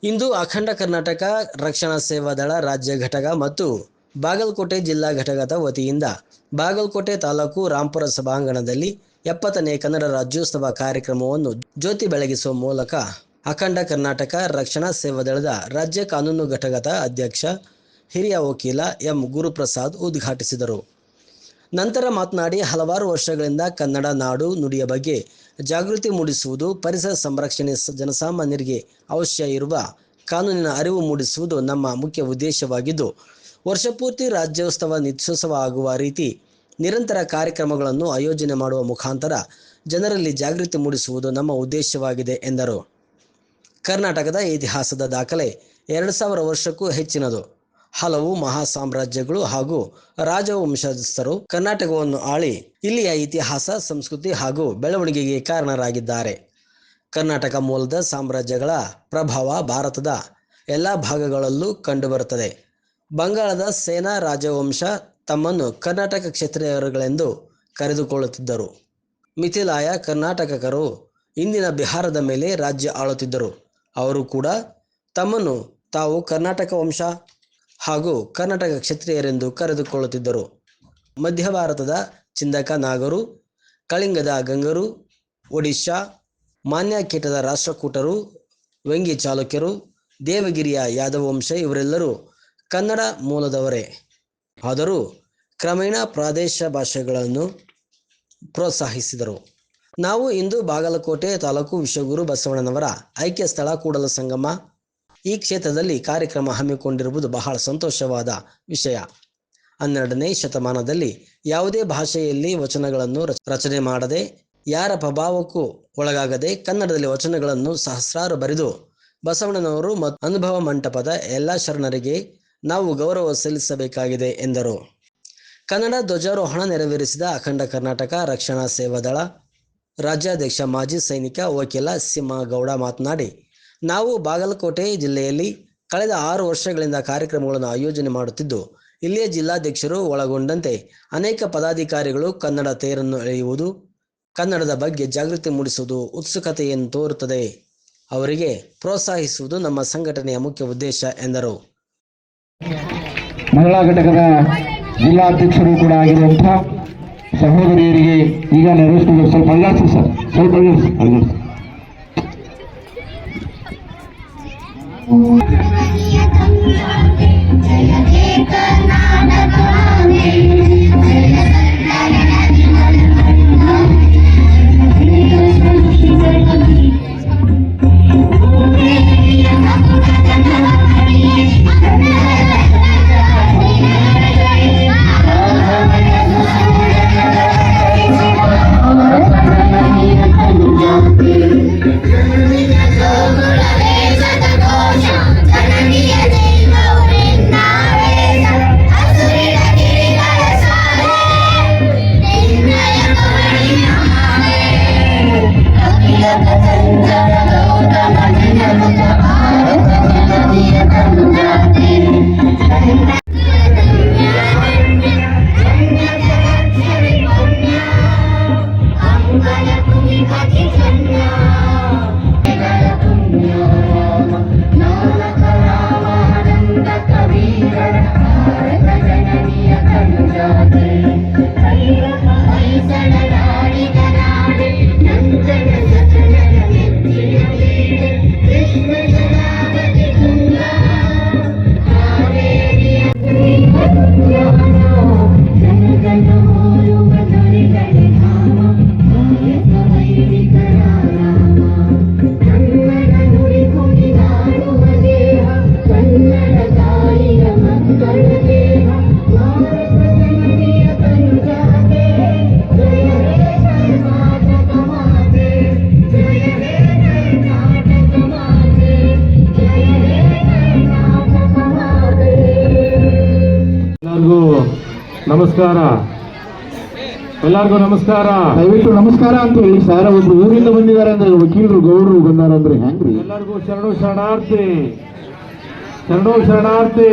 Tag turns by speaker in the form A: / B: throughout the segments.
A: ಇಂದು ಅಖಂಡ ಕರ್ನಾಟಕ ರಕ್ಷಣಾ ಸೇವಾ ದಳ ರಾಜ್ಯ ಘಟಕ ಮತ್ತು ಬಾಗಲಕೋಟೆ ಜಿಲ್ಲಾ ಘಟಕದ ವತಿಯಿಂದ ಬಾಗಲಕೋಟೆ ತಾಲೂಕು ರಾಂಪುರ ಸಭಾಂಗಣದಲ್ಲಿ 70ನೇ ಕನ್ನಡ ರಾಜ್ಯೋತ್ಸವ ಕಾರ್ಯಕ್ರಮವನ್ನು ಜ್ಯೋತಿ ಬೆಳಗಿಸುವ ಮೂಲಕ ಅಖಂಡ ಕರ್ನಾಟಕ ರಕ್ಷಣಾ ಸೇವಾ ದಳದ ರಾಜ್ಯ ಕಾನೂನು ಘಟಕದ ಅಧ್ಯಕ್ಷ ಹಿರಿಯ ವಕೀಲ ಎಂ ಗುರುಪ್ರಸಾದ್ ಉದ್ಘಾಟಿಸಿದರು. ನಂತರ ಮಾತನಾಡಿ, ಹಲವಾರು ವರ್ಷಗಳಿಂದ ಕನ್ನಡ ನಾಡು ನುಡಿಯ ಬಗ್ಗೆ ಜಾಗೃತಿ ಮೂಡಿಸುವುದು, ಪರಿಸರ ಸಂರಕ್ಷಣೆ, ಜನಸಾಮಾನ್ಯರಿಗೆ ಅವಶ್ಯ ಇರುವ ಕಾನೂನಿನ ಅರಿವು ಮೂಡಿಸುವುದು ನಮ್ಮ ಮುಖ್ಯ ಉದ್ದೇಶವಾಗಿದ್ದು, ವರ್ಷಪೂರ್ತಿ ರಾಜ್ಯೋತ್ಸವ ನಿತ್ಯೋತ್ಸವ ಆಗುವ ರೀತಿ ನಿರಂತರ ಕಾರ್ಯಕ್ರಮಗಳನ್ನು ಆಯೋಜನೆ ಮಾಡುವ ಮುಖಾಂತರ ಜನರಲ್ಲಿ ಜಾಗೃತಿ ಮೂಡಿಸುವುದು ನಮ್ಮ ಉದ್ದೇಶವಾಗಿದೆ ಎಂದರು. ಕರ್ನಾಟಕದ ಇತಿಹಾಸದ ದಾಖಲೆ 2000 ವರ್ಷಕ್ಕೂ ಹೆಚ್ಚಿನದು. ಹಲವು ಮಹಾ ಸಾಮ್ರಾಜ್ಯಗಳು ಹಾಗೂ ರಾಜವಂಶಸ್ಥರು ಕರ್ನಾಟಕವನ್ನು ಆಳಿ ಇಲ್ಲಿಯ ಇತಿಹಾಸ, ಸಂಸ್ಕೃತಿ ಹಾಗೂ ಬೆಳವಣಿಗೆಗೆ ಕಾರಣರಾಗಿದ್ದಾರೆ. ಕರ್ನಾಟಕ ಮೂಲದ ಸಾಮ್ರಾಜ್ಯಗಳ ಪ್ರಭಾವ ಭಾರತದ ಎಲ್ಲ ಭಾಗಗಳಲ್ಲೂ ಕಂಡುಬರುತ್ತದೆ. ಬಂಗಾಳದ ಸೇನಾ ರಾಜವಂಶ ತಮ್ಮನ್ನು ಕರ್ನಾಟಕ ಕ್ಷತ್ರಿಯರುಗಳೆಂದು ಕರೆದುಕೊಳ್ಳುತ್ತಿದ್ದರು. ಮಿಥಿಲಾಯ ಕರ್ನಾಟಕರು ಇಂದಿನ ಬಿಹಾರದ ಮೇಲೆ ರಾಜ್ಯ ಆಳುತ್ತಿದ್ದರು. ಅವರು ಕೂಡ ತಮ್ಮನ್ನು ತಾವು ಕರ್ನಾಟಕ ವಂಶ ಹಾಗೂ ಕರ್ನಾಟಕ ಕ್ಷತ್ರಿಯರೆಂದು ಕರೆದುಕೊಳ್ಳುತ್ತಿದ್ದರು. ಮಧ್ಯ ಭಾರತದ ಚಿಂದಕ ನಾಗರು, ಕಳಿಂಗದ ಗಂಗರು, ಒಡಿಶಾ ಮಾನ್ಯಕೇಟದ ರಾಷ್ಟ್ರಕೂಟರು, ವೆಂಗಿ ಚಾಲುಕ್ಯರು, ದೇವಗಿರಿಯ ಯಾದವ ವಂಶ ಇವರೆಲ್ಲರೂ ಕನ್ನಡ ಮೂಲದವರೇ. ಆದರೂ ಕ್ರಮೇಣ ಪ್ರಾದೇಶ ಭಾಷೆಗಳನ್ನು ಪ್ರೋತ್ಸಾಹಿಸಿದರು. ನಾವು ಇಂದು ಬಾಗಲಕೋಟೆ ತಾಲೂಕು ವಿಶ್ವಗುರು ಬಸವಣ್ಣನವರ ಐಕ್ಯ ಸ್ಥಳ ಕೂಡಲ ಸಂಗಮ ಈ ಕ್ಷೇತ್ರದಲ್ಲಿ ಕಾರ್ಯಕ್ರಮ ಹಮ್ಮಿಕೊಂಡಿರುವುದು ಬಹಳ ಸಂತೋಷವಾದ ವಿಷಯ. 12ನೇ ಶತಮಾನದಲ್ಲಿ ಯಾವುದೇ ಭಾಷೆಯಲ್ಲಿ ವಚನಗಳನ್ನು ರಚನೆ ಮಾಡದೆ, ಯಾರ ಪ್ರಭಾವಕ್ಕೂ ಒಳಗಾಗದೆ ಕನ್ನಡದಲ್ಲಿ ವಚನಗಳನ್ನು ಸಹಸ್ರಾರು ಬರೆದು ಬಸವಣ್ಣನವರು ಮತ್ತು ಅನುಭವ ಮಂಟಪದ ಎಲ್ಲ ಶರಣರಿಗೆ ನಾವು ಗೌರವ ಸಲ್ಲಿಸಬೇಕಾಗಿದೆ ಎಂದರು. ಕನ್ನಡ ಧ್ವಜಾರೋಹಣ ನೆರವೇರಿಸಿದ ಅಖಂಡ ಕರ್ನಾಟಕ ರಕ್ಷಣಾ ಸೇವಾ ದಳ ರಾಜ್ಯಾಧ್ಯಕ್ಷ ಮಾಜಿ ಸೈನಿಕ ವಕೀಲ ಸಿಂಹಗೌಡ ಮಾತನಾಡಿ, ನಾವು ಬಾಗಲಕೋಟೆ ಜಿಲ್ಲೆಯಲ್ಲಿ ಕಳೆದ 6 ವರ್ಷಗಳಿಂದ ಕಾರ್ಯಕ್ರಮಗಳನ್ನು ಆಯೋಜನೆ ಮಾಡುತ್ತಿದ್ದು, ಇಲ್ಲಿಯ ಜಿಲ್ಲಾಧ್ಯಕ್ಷರು ಒಳಗೊಂಡಂತೆ ಅನೇಕ ಪದಾಧಿಕಾರಿಗಳು ಕನ್ನಡ ತೇರನ್ನು ಎಳೆಯುವುದು, ಕನ್ನಡದ ಬಗ್ಗೆ ಜಾಗೃತಿ ಮೂಡಿಸುವುದು ಉತ್ಸುಕತೆಯನ್ನು ತೋರುತ್ತದೆ. ಅವರಿಗೆ ಪ್ರೋತ್ಸಾಹಿಸುವುದು ನಮ್ಮ ಸಂಘಟನೆಯ ಮುಖ್ಯ ಉದ್ದೇಶ ಎಂದರು.
B: ಮಹಿಳಾ ಘಟಕದ ಜಿಲ್ಲಾಧ್ಯಕ್ಷರು ಕೂಡ ಆಗಿರುವಂತಹ ಸಹೋದರಿಯರಿಗೆ ಈಗ ನೆರವೇರಿಸಿದ ಸ್ವಲ್ಪ ಅಲ್ಲಾಡಿಸಿ ಸರ್, ಸ್ವಲ್ಪ ಅಲ್ಲಾಡಿಸಿ.
C: ನಮಸ್ಕಾರ, ಎಲ್ಲರಿಗೂ ನಮಸ್ಕಾರ.
B: ದಯವಿಟ್ಟು ನಮಸ್ಕಾರ ಅಂತ ಹೇಳಿ ಸರ್. ಒಬ್ರು ಊರಿಂದ ಬಂದಿದ್ದಾರೆ ಅಂದ್ರೆ ವಕೀಲರು ಗೌಡರು ಬಂದಾರ ಅಂದ್ರೆ ಹೆಂಗ್ರಿ?
C: ಎಲ್ಲರಿಗೂ ಶರಣು ಶರಣಾರ್ಥಿ, ಶರಣು ಶರಣಾರ್ಥಿ,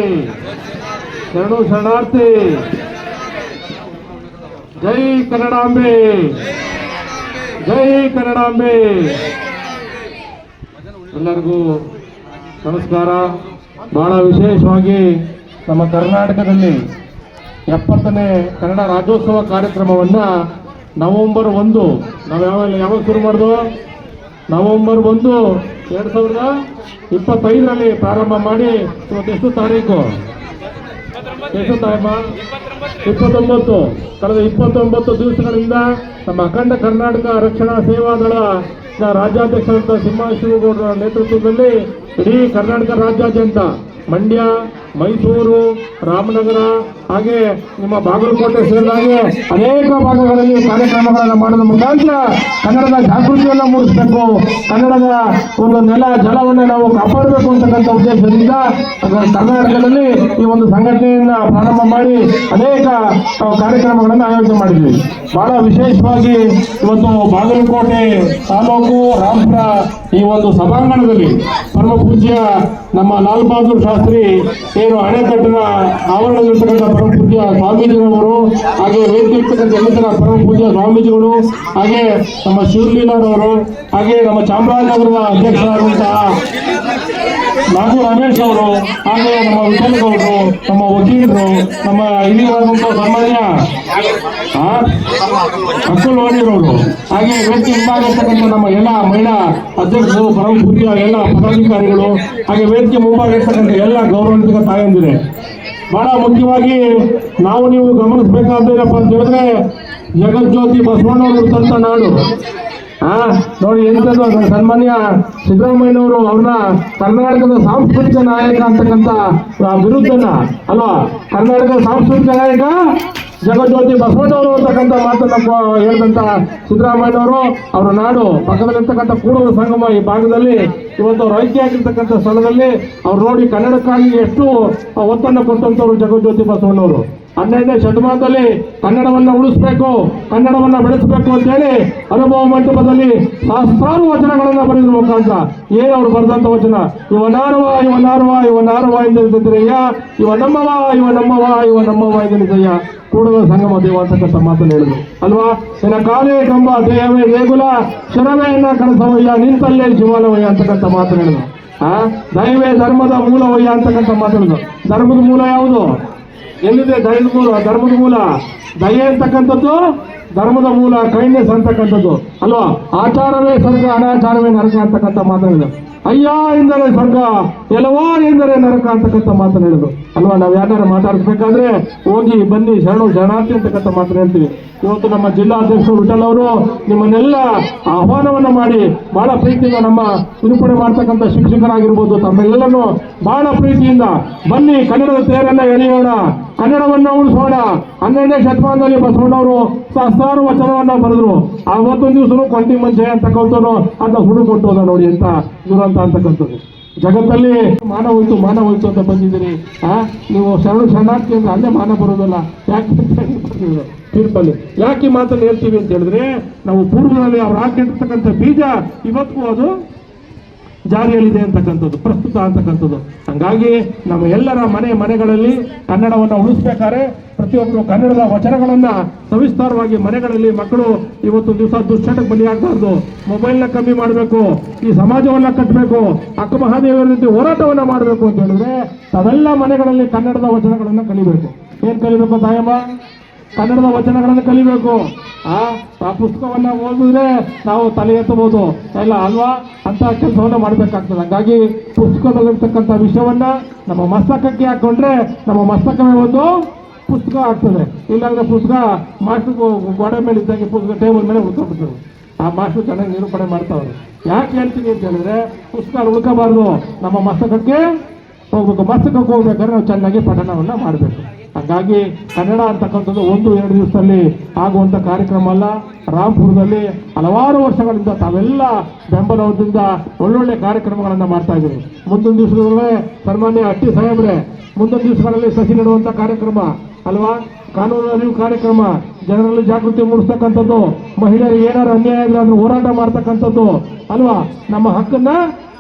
C: ಶರಣು ಶರಣಾರ್ಥಿ. ಜೈ ಕನ್ನಡಾಂಬೆ, ಜೈ ಕನ್ನಡಾಂಬೆ. ಎಲ್ಲರಿಗೂ ನಮಸ್ಕಾರ. ಬಹಳ ವಿಶೇಷವಾಗಿ ನಮ್ಮ ಕರ್ನಾಟಕದಲ್ಲಿ 70ನೇ ಕನ್ನಡ ರಾಜ್ಯೋತ್ಸವ ಕಾರ್ಯಕ್ರಮವನ್ನು ನವೆಂಬರ್ 1 ನಾವು ಯಾವಾಗ ಶುರು ಮಾಡಿದ್ವು? ನವೆಂಬರ್ 1, 2025ರಲ್ಲಿ ಪ್ರಾರಂಭ ಮಾಡಿ ಇವತ್ತು ಎಷ್ಟು ತಾರೀಕು? ಎಷ್ಟು ತಾರೀಮ? 29. ಕಳೆದ 29 ದಿವಸಗಳಿಂದ ನಮ್ಮ ಅಖಂಡ ಕರ್ನಾಟಕ ರಕ್ಷಣಾ ಸೇವಾದಳ ರಾಜ್ಯಾಧ್ಯಕ್ಷರಾದ ಸಿಂಹಾಶಿವಗೌಡರ ನೇತೃತ್ವದಲ್ಲಿ ಇಡೀ ಕರ್ನಾಟಕ ರಾಜ್ಯಾದ್ಯಂತ ಮಂಡ್ಯ, ಮೈಸೂರು, ರಾಮನಗರ ಹಾಗೆ ನಿಮ್ಮ ಬಾಗಲಕೋಟೆ ಸೇರಿದಾಗೆ ಅನೇಕ ಭಾಗಗಳಲ್ಲಿ ಕಾರ್ಯಕ್ರಮಗಳನ್ನು ಮಾಡೋದ್ರ ಮುಖಾಂತರ ಕನ್ನಡದ ಜಾಗೃತಿಯನ್ನು ಮೂಡಿಸಬೇಕು, ಕನ್ನಡದ ಒಂದು ನೆಲ ಜಲವನ್ನು ನಾವು ಕಾಪಾಡಬೇಕು ಅಂತಕ್ಕಂಥ ಉದ್ದೇಶದಿಂದ ಕರ್ನಾಟಕದಲ್ಲಿ ಈ ಒಂದು ಸಂಘಟನೆಯನ್ನ ಪ್ರಾರಂಭ ಮಾಡಿ ಅನೇಕ ಕಾರ್ಯಕ್ರಮಗಳನ್ನು ಆಯೋಜನೆ ಮಾಡಿದ್ವಿ. ಬಹಳ ವಿಶೇಷವಾಗಿ ಇವತ್ತು ಬಾಗಲಕೋಟೆ ತಾಲೂಕು ರಾಮಪುರ ಈ ಒಂದು ಸಭಾಂಗಣದಲ್ಲಿ ಪರಮ ಪೂಜ್ಯ ನಮ್ಮ ಲಾಲ್ ಬಹದ್ದೂರ್ ಶಾಸ್ತ್ರಿ ಏನು ಅಣೆಕಟ್ಟಿನ ಆವರಣದಲ್ಲಿರ್ತಕ್ಕಂಥ ಪರಮ ಪೂಜ್ಯ ಸ್ವಾಮೀಜಿರವರು, ಹಾಗೆ ವೇದಿಕೆ ಇರ್ತಕ್ಕಂಥ ಎಲ್ಲ ಪರಮ ಪೂಜ್ಯ ಸ್ವಾಮೀಜಿಗಳು, ಹಾಗೆ ನಮ್ಮ ಶಿವಲೀಲಾರವರು, ಹಾಗೆ ನಮ್ಮ ಚಾಮರಾಜನಗರದ ಅಧ್ಯಕ್ಷರಾದಂತಹ ನಾಗು ರಮೇಶ್ ಅವರು, ಹಾಗೆ ನಮ್ಮ ವಿಠಲಗೌಡರು, ನಮ್ಮ ವಕೀಲರು, ನಮ್ಮ ಇಲ್ಲಿರುವಂತಹ ಸಾಮಾನ್ಯ ಅಕ್ಕುಲ್ ವಾಣಿರವರು, ಹಾಗೆ ವೇದಿಕೆ ಹಿಂಭಾಗಿರ್ತಕ್ಕಂಥ ನಮ್ಮ ಎಲ್ಲ ಮಹಿಳಾ ಅಧ್ಯಕ್ಷರು, ಪರಮ ಪೂಜ್ಯ ಎಲ್ಲ ಪದಾಧಿಕಾರಿಗಳು, ಹಾಗೆ ವೇದಿಕೆ ಮುಂಭಾಗಿರ್ತಕ್ಕಂಥ ಎಲ್ಲ ಗೌರವಾನ್ವಿತ ತಾಯಂದಿರೆ, ಬಹಳ ಮುಖ್ಯವಾಗಿ ನಾವು ನೀವು ಗಮನಿಸಬೇಕಾದ್ದೇನಪ್ಪ ಅಂತ ಹೇಳಿದ್ರೆ ಜಗಜ್ಯೋತಿ ಬಸವಣ್ಣವರು ತಂತ ನಾಡು. ನೋಡಿ ಎಂಥದ್ದು ಸನ್ಮಾನ್ಯ ಸಿದ್ದರಾಮಯ್ಯನವರು ಅವ್ರನ್ನ ಕರ್ನಾಟಕದ ಸಾಂಸ್ಕೃತಿಕ ನಾಯಕ ಅಂತಕ್ಕಂಥ ವಿರುದ್ಧನ ಅಲ್ವಾ, ಕರ್ನಾಟಕದ ಸಾಂಸ್ಕೃತಿಕ ನಾಯಕ ಜಗಜ್ಯೋತಿ ಬಸವಣ್ಣವರು ಅಂತಕ್ಕಂಥ ಮಾತನ್ನ ಹೇಳಿದಂತ ಸಿದ್ದರಾಮಯ್ಯನವರು ಅವರ ನಾಡು ಪಕ್ಕದಲ್ಲಿರ್ತಕ್ಕಂಥ ಕೂಡಲ ಸಂಗಮ ಈ ಭಾಗದಲ್ಲಿ ಇವತ್ತು ಅವ್ರು ಐಕ್ಯ ಆಗಿರ್ತಕ್ಕಂಥ ಸ್ಥಳದಲ್ಲಿ ಅವ್ರು ನೋಡಿ ಕನ್ನಡಕ್ಕಾಗಿ ಎಷ್ಟು ಒತ್ತನ್ನು ಕೊಟ್ಟಂತವ್ರು ಜಗಜ್ಯೋತಿ ಬಸವಣ್ಣವರು. 12ನೇ ಶತಮಾನದಲ್ಲಿ ಕನ್ನಡವನ್ನು ಉಳಿಸ್ಬೇಕು, ಕನ್ನಡವನ್ನು ಬೆಳೆಸಬೇಕು ಅಂತ ಹೇಳಿ ಅನುಭವ ಮಂಟಪದಲ್ಲಿ ಸಹಸ್ರಾರು ವಚನಗಳನ್ನು ಬರೆದ್ರ ಮುಖಾಂತರ ಏನು ಅವ್ರು ಬರೆದಂತ ವಚನ, ಇವನಾರುವ ಇವನಾರುವ ಇವನಾರುವ ಎಂದಿದ್ದಯ್ಯ, ಇವ ನಮ್ಮವ ಇವ ನಮ್ಮವ ಇವ ನಮ್ಮವ ಎಂದಿದ್ದಯ್ಯ, ಕೂಡಲ ಸಂಗಮ ದೇವ ಅಂತಕ್ಕಂಥ ಮಾತನ್ನು ಹೇಳಿದ್ರು ಅಲ್ವಾ. ನಿನ್ನ ಕಾಲೇ ಕಂಬ ದೇಹವೇ ದೇಗುಲ, ಶರವೆಯನ್ನ ಕನಸವಯ್ಯ, ನಿಂತಲ್ಲೇ ಜೀವನವಯ್ಯ ಅಂತಕ್ಕಂಥ ಮಾತನ್ನು ಹೇಳಿದ್ರು. ದೈವೇ ಧರ್ಮದ ಮೂಲವಯ್ಯ ಅಂತಕ್ಕಂಥ ಮಾತಾಡಿದ್ರು. ಧರ್ಮದ ಮೂಲ ಯಾವುದು? ಎಲ್ಲಿದೆ ಧರ್ಮದ ಮೂಲ? ದಯೆ ಅಂತಕ್ಕಂಥದ್ದು ಧರ್ಮದ ಮೂಲ, ಕೈಂಡ್ನೆಸ್ ಅಂತಕ್ಕಂಥದ್ದು ಅಲ್ವಾ. ಆಚಾರವೇ ಸ್ವರ್ಗ, ಅನಾಚಾರವೇ ನರಕ ಅಂತಕ್ಕಂಥ ಮಾತಾಡಿದ್ರು. ಅಯ್ಯ ಎಂದರೆ ಸ್ವರ್ಗ, ಎಲ್ಲವೋ ಎಂದರೆ ನರಕ ಅಂತಕ್ಕಂಥ ಮಾತನ್ನು ಹೇಳಿದ್ರು ಅಲ್ವಾ. ನಾವು ಯಾರು ಮಾತಾಡಿಸ್ಬೇಕಾದ್ರೆ ಹೋಗಿ ಬನ್ನಿ ಶರಣು ಶರಣಾರ್ಥಿ ಅಂತಕ್ಕಂಥ ಮಾತನ್ನು ಹೇಳ್ತೀವಿ. ಇವತ್ತು ನಮ್ಮ ಜಿಲ್ಲಾಧ್ಯಕ್ಷರು ವಿಠಲ್ ಅವರು ನಿಮ್ಮನ್ನೆಲ್ಲ ಆಹ್ವಾನವನ್ನ ಮಾಡಿ ಬಹಳ ಪ್ರೀತಿಯಿಂದ ನಮ್ಮ ನಿರೂಪಣೆ ಮಾಡ್ತಕ್ಕಂಥ ಶಿಕ್ಷಕರಾಗಿರ್ಬೋದು ತಮ್ಮೆಲ್ಲರನ್ನು ಬಹಳ ಪ್ರೀತಿಯಿಂದ ಬನ್ನಿ ಕನ್ನಡದ ತೇರನ್ನ ಎಳೆಯೋಣ, ಕನ್ನಡವನ್ನ ಉಳಿಸೋಣ. 12ನೇ ಶತಮಾನದಲ್ಲಿ ಬಸವಣ್ಣವರು ಸಹಸ್ರಾರು ವಚನವನ್ನ ಬರೆದ್ರು. ಆ 31 ದಿವಸನೂ ಕೊಂಟಿ ಮಂಚೆ ಅಂತಕ್ಕಂಥವ್ರು ಅಂತ ಹುಡುಗ ಕೊಟ್ಟೋದ ನೋಡಿ ಅಂತ ದುರಂತ ಅಂತಕ್ಕಂಥದ್ದು. ಜಗತ್ತಲ್ಲಿ ಮಾನ ಹೋಯ್ತು ಅಂತ ಬಂದಿದ್ದೀರಿ. ನೀವು ಶರಣಾರ್ಥಿ ಅಂದ್ರೆ ಅಲ್ಲೇ ಮಾನ ಬರೋದಲ್ಲ, ಯಾಕೆ ತೀರ್ಪಲ್ಲಿ ಯಾಕೆ ಈ ಮಾತನ್ನು ಹೇಳ್ತೀವಿ ಅಂತ ಹೇಳಿದ್ರೆ ನಾವು ಪೂರ್ವದಲ್ಲಿ ಅವ್ರು ಹಾಕಿರ್ತಕ್ಕಂಥ ಬೀಜ ಇವತ್ತಿಗೂ ಅದು ಜಾರಿಯಲ್ಲಿದೆ ಅಂತಕ್ಕಂಥದ್ದು, ಪ್ರಸ್ತುತ ಅಂತಕ್ಕಂಥದ್ದು. ಹಂಗಾಗಿ ನಮ್ಮ ಎಲ್ಲರ ಮನೆಗಳಲ್ಲಿ ಕನ್ನಡವನ್ನು ಉಳಿಸ್ಬೇಕಾದ್ರೆ ಪ್ರತಿಯೊಬ್ಬರು ಕನ್ನಡದ ವಚನಗಳನ್ನ ಸವಿಸ್ತಾರವಾಗಿ ಮನೆಗಳಲ್ಲಿ ಮಕ್ಕಳು ಇವತ್ತು ದಿವಸ ದುಶ್ಚಟಕ್ಕೆ ಬಲಿಯಾಗಬಾರ್ದು, ಮೊಬೈಲ್ನ ಕಮ್ಮಿ ಮಾಡಬೇಕು, ಈ ಸಮಾಜವನ್ನ ಕಟ್ಟಬೇಕು, ಅಕ್ಕ ಮಹಾದೇವರ ರೀತಿ ಹೋರಾಟವನ್ನ ಮಾಡಬೇಕು ಅಂತ ಹೇಳಿದ್ರೆ ತಾವೆಲ್ಲ ಮನೆಗಳಲ್ಲಿ ಕನ್ನಡದ ವಚನಗಳನ್ನ ಕಲಿಬೇಕು. ಏನ್ ಕಲಿಬೇಕು ತಾಯಮ್ಮ? ಕನ್ನಡದ ವಚನಗಳನ್ನು ಕಲಿಬೇಕು. ಆ ಪುಸ್ತಕವನ್ನ ಓದಿದ್ರೆ ನಾವು ತಲೆ ಎತ್ತಬಹುದು ಎಲ್ಲ ಅಲ್ವಾ, ಅಂತ ಕೆಲಸವನ್ನ ಮಾಡಬೇಕಾಗ್ತದೆ. ಹಾಗಾಗಿ ಪುಸ್ತಕದಲ್ಲಿರ್ತಕ್ಕಂಥ ವಿಷಯವನ್ನ ನಮ್ಮ ಮಸ್ತಕಕ್ಕೆ ಹಾಕೊಂಡ್ರೆ ನಮ್ಮ ಮಸ್ತಕವೇ ಒಂದು ಪುಸ್ತಕ ಆಗ್ತದೆ. ಇಲ್ಲಾಂದ್ರೆ ಪುಸ್ತಕ ಮಾಸ್ಟರ್ ಗೋಡೆ ಮೇಲೆ ಇದ್ದಂಗೆ ಪುಸ್ತಕ ಟೇಬಲ್ ಮೇಲೆ ಉಳ್ಕೊಂಡ್ಬಿಡ್ತದೆ. ಆ ಮಾಸ್ಟರ್ ಚೆನ್ನಾಗಿ ನಿರೂಪಣೆ ಮಾಡ್ತಾವ್ರು. ಯಾಕೆ ಹೇಳ್ತೀನಿ ಅಂತ ಹೇಳಿದ್ರೆ ಪುಸ್ತಕ ಉಳ್ಕೋಬಾರ್ದು, ನಮ್ಮ ಮಸ್ತಕಕ್ಕೆ ಹೋಗ್ಬೇಕು. ಮಸ್ತಕಕ್ಕೆ ಹೋಗ್ಬೇಕಾದ್ರೆ ನಾವು ಚೆನ್ನಾಗಿ ಪಠಣವನ್ನ ಮಾಡಬೇಕು. ಹಾಗಾಗಿ ಕನ್ನಡ ಅಂತಕ್ಕಂಥದ್ದು 1-2 ದಿವಸದಲ್ಲಿ ಆಗುವಂಥ ಕಾರ್ಯಕ್ರಮ ಅಲ್ಲ. ರಾಮಪುರದಲ್ಲಿ ಹಲವಾರು ವರ್ಷಗಳಿಂದ ತಾವೆಲ್ಲ ಬೆಂಬಲದಿಂದ ಒಳ್ಳೊಳ್ಳೆ ಕಾರ್ಯಕ್ರಮಗಳನ್ನು ಮಾಡ್ತಾ ಇದ್ದೀವಿ. ಮುಂದಿನ ದಿವಸಗಳಲ್ಲೇ ಸನ್ಮಾನ್ಯ ಅಟ್ಟಿ ಸಾಹೇಬ್ರೆ, ಮುಂದಿನ ದಿವಸಗಳಲ್ಲಿ ಸಸಿ ನೆಡುವಂಥ ಕಾರ್ಯಕ್ರಮ ಅಲ್ವಾ, ಕಾನೂನು ಅರಿವು ಕಾರ್ಯಕ್ರಮ, ಜನರಲ್ಲಿ ಜಾಗೃತಿ ಮೂಡಿಸ್ತಕ್ಕಂಥದ್ದು, ಮಹಿಳೆಯರಿಗೆ ಏನಾದ್ರು ಅನ್ಯಾಯ ಇದ್ರೆ ಅದನ್ನು ಹೋರಾಟ ಮಾಡ್ತಕ್ಕಂಥದ್ದು ಅಲ್ವಾ, ನಮ್ಮ ಹಕ್ಕನ್ನ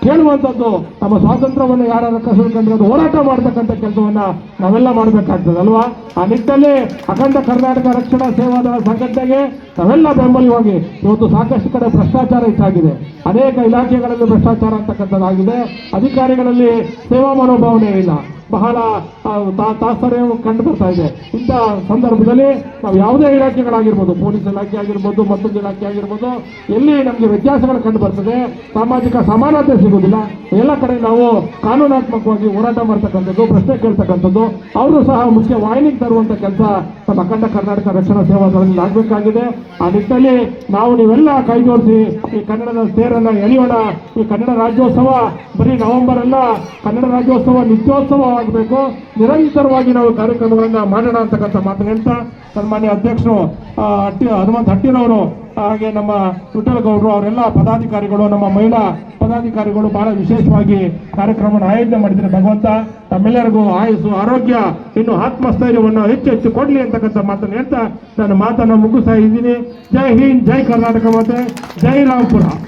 C: ಕೇಳುವಂಥದ್ದು, ನಮ್ಮ ಸ್ವಾತಂತ್ರ್ಯವನ್ನು ಯಾರು ಕಸಿದುಕೊಂಡ್ರೆ ಅದು ಹೋರಾಟ ಮಾಡ್ತಕ್ಕಂಥ ಕೆಲಸವನ್ನ ನಾವೆಲ್ಲ ಮಾಡಬೇಕಾಗ್ತದೆ ಅಲ್ವಾ. ಆ ನಿಟ್ಟಿನಲ್ಲಿ ಅಖಂಡ ಕರ್ನಾಟಕ ರಕ್ಷಣಾ ಸೇವಾದಳ ಸಂಘಟನೆಗೆ ನಾವೆಲ್ಲ ಬೆಂಬಲವಾಗಿ ಇವತ್ತು ಸಾಕಷ್ಟು ಕಡೆ ಭ್ರಷ್ಟಾಚಾರ ಹೆಚ್ಚಾಗಿದೆ, ಅನೇಕ ಇಲಾಖೆಗಳಲ್ಲಿ ಭ್ರಷ್ಟಾಚಾರ ಅಂತಕ್ಕಂಥದ್ದಾಗಿದೆ, ಅಧಿಕಾರಿಗಳಲ್ಲಿ ಸೇವಾ ಮನೋಭಾವನೆ ಇಲ್ಲ, ಬಹಳ ತಾತ್ಪರ್ಯ ಕಂಡು ಬರ್ತಾ ಇದೆ. ಇಂಥ ಸಂದರ್ಭದಲ್ಲಿ ನಾವು ಯಾವುದೇ ಇಲಾಖೆಗಳಾಗಿರ್ಬೋದು, ಪೊಲೀಸ್ ಇಲಾಖೆ ಆಗಿರ್ಬೋದು, ಮತ್ತೊಂದು ಇಲಾಖೆ ಆಗಿರ್ಬೋದು, ಎಲ್ಲಿ ನಮಗೆ ವ್ಯತ್ಯಾಸಗಳು ಕಂಡು ಬರ್ತದೆ, ಸಾಮಾಜಿಕ ಸಮಾನತೆ ಸಿಗುವುದಿಲ್ಲ, ಎಲ್ಲ ಕಡೆ ನಾವು ಕಾನೂನಾತ್ಮಕವಾಗಿ ಹೋರಾಟ ಮಾಡ್ತಕ್ಕಂಥದ್ದು, ಪ್ರಶ್ನೆ ಕೇಳ್ತಕ್ಕಂಥದ್ದು, ಅವರು ಸಹ ಮುಖ್ಯ ವಾಹಿನಿಗೆ ತರುವಂಥ ಕೆಲಸ ನಮ್ಮ ಅಖಂಡ ಕರ್ನಾಟಕ ರಕ್ಷಣಾ ಸೇವಾ ದಳದಲ್ಲಿ ಆಗಬೇಕಾಗಿದೆ. ಆ ನಿಟ್ಟಿನಲ್ಲಿ ನಾವು ನೀವೆಲ್ಲ ಕೈ ಜೋಡಿಸಿ ಈ ಕನ್ನಡದ ತೇರನ್ನು ಎಳೆಯೋಣ. ಈ ಕನ್ನಡ ರಾಜ್ಯೋತ್ಸವ ಬರೀ ನವೆಂಬರ್ ಅಲ್ಲ, ಕನ್ನಡ ರಾಜ್ಯೋತ್ಸವ ನಿತ್ಯೋತ್ಸವ ಆಗಬೇಕು. ನಿರಂತರವಾಗಿ ನಾವು ಕಾರ್ಯಕ್ರಮಗಳನ್ನ ಮಾಡೋಣ ಅಂತಕ್ಕಂಥ ಮಾತನ್ನು ಹೇಳ್ತಾ ಸನ್ಮಾನ್ಯ ಅಧ್ಯಕ್ಷರು ಹನುಮಂತ ಹಟ್ಟಿರವರು, ಹಾಗೆ ನಮ್ಮ ವಿಠಲಗೌಡರು, ಅವರೆಲ್ಲ ಪದಾಧಿಕಾರಿಗಳು, ನಮ್ಮ ಮಹಿಳಾ ಪದಾಧಿಕಾರಿಗಳು ಬಹಳ ವಿಶೇಷವಾಗಿ ಕಾರ್ಯಕ್ರಮವನ್ನು ಆಯೋಜನೆ ಮಾಡಿದರೆ ಭಗವಂತ ತಮ್ಮೆಲ್ಲರಿಗೂ ಆಯುಸ್ಸು, ಆರೋಗ್ಯ, ಇನ್ನು ಆತ್ಮಸ್ಥೈರ್ಯವನ್ನು ಹೆಚ್ಚು ಹೆಚ್ಚು ಕೊಡಲಿ ಅಂತಕ್ಕಂಥ ಮಾತನ್ನು ಹೇಳ್ತಾ ನನ್ನ ಮಾತನ್ನು ಮುಗಿಸ್ತಾ ಇದ್ದೀನಿ. ಜೈ ಹಿಂದ್, ಜೈ ಕರ್ನಾಟಕ ಮಾತೆ, ಜೈ ರಾಂಪುರ.